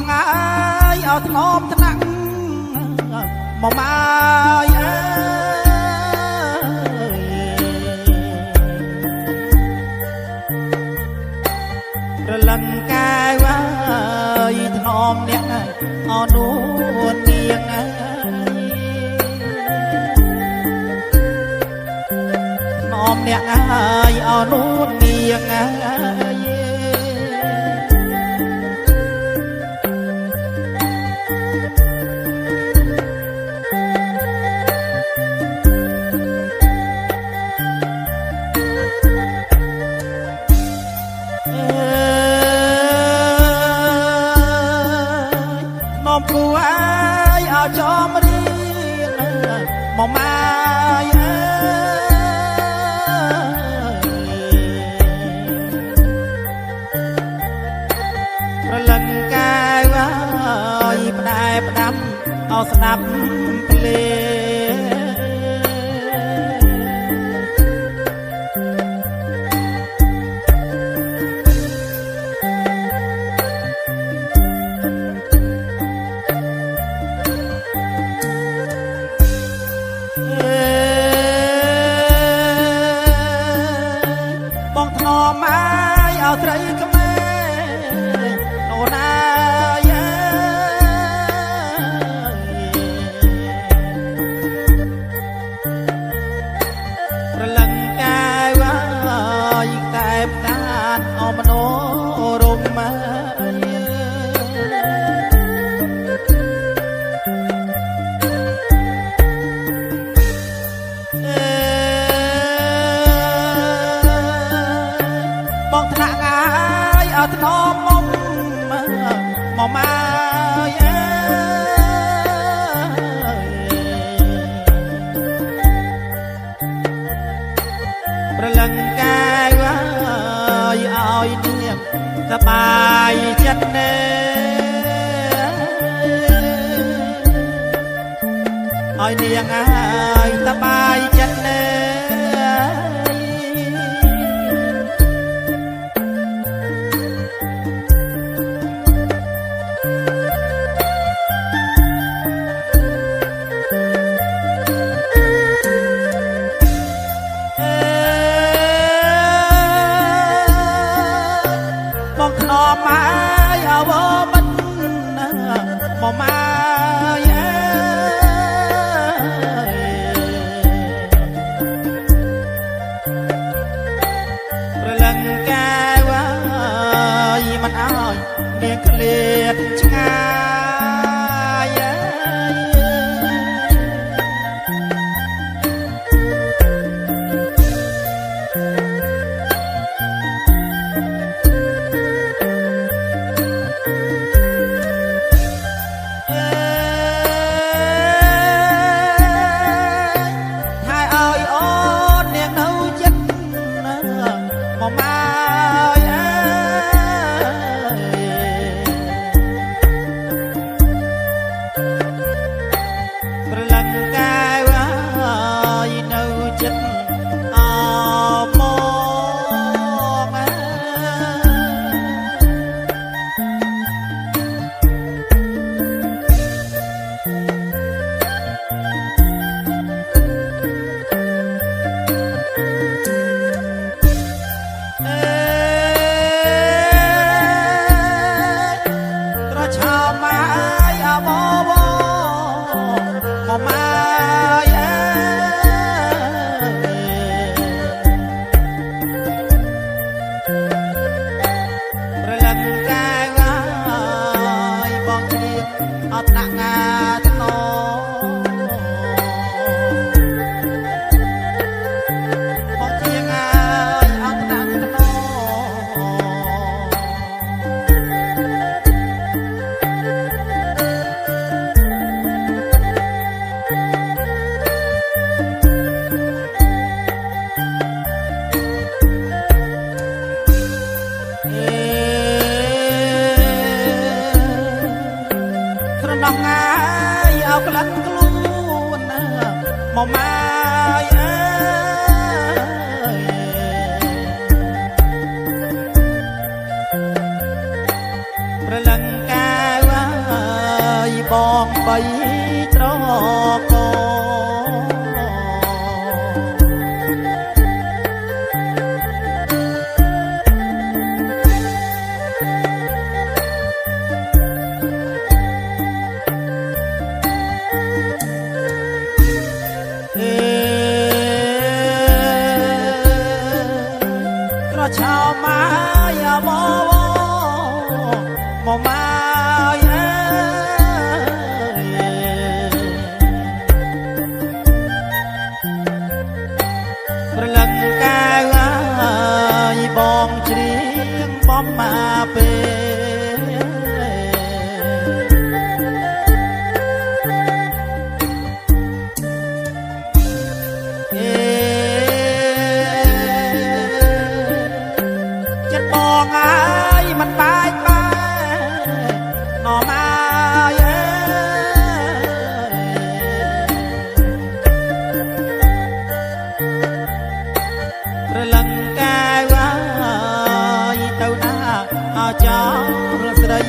ងហើយឲ្យធ្នមថ្នាក់មកម៉ាយអើយរលឹងកាយហើយធ្នមអ្នកអនួននាងអើយធ្នមអ្នកហើយអនួននាងអើយគូអើយឲ្យចំរៀងមកម៉ាយអើយប្រលឹងកាយហើយផ្ដែផ្ដាំឲ្យស្ដាប់ភ្លេបងធ្នមអើយឲ្យស្រីក្មេងអូនអើយប្រលឹងកាយហើយតែផ្កានអមនោរមអើយបងថ្នាក់អាយឲ្យធ្នមមុំមកម៉ាយអើយប្រលឹងកាយឲ្យនាងសបាយចិត្តណែឲ្យនាងឲ្យសបាយចិត្តណែបងធ្នមអើយអវមិនមកម៉ាយអើយប្រលឹងកាយហើយមិនអើយនាងឃ្លាតឆ្ងាយមកម៉ាយអើយប្រលឹងកាយហើយនៅចិត្តអមងអើឆោម៉ាយអបបមកម៉ាយអើយប្រលឹងកាយហើយបងជ្រាបអត់ដាក់ងាថ្នបងជាងហើយអត់ដាក់ថ្នស្រណោះងាយឲ្យក្លិនខ្លួនមកម៉ាយអើយប្រលឹងកាយ បងបីត្រកឆោម៉ាយ៉ាមកម៉ាយ៉ាប្រលឹងកាយបងច្រៀងបំមកបងអើយមិនបាច់បែណមកប្រលឹងកាយទៅណាចោលស្រី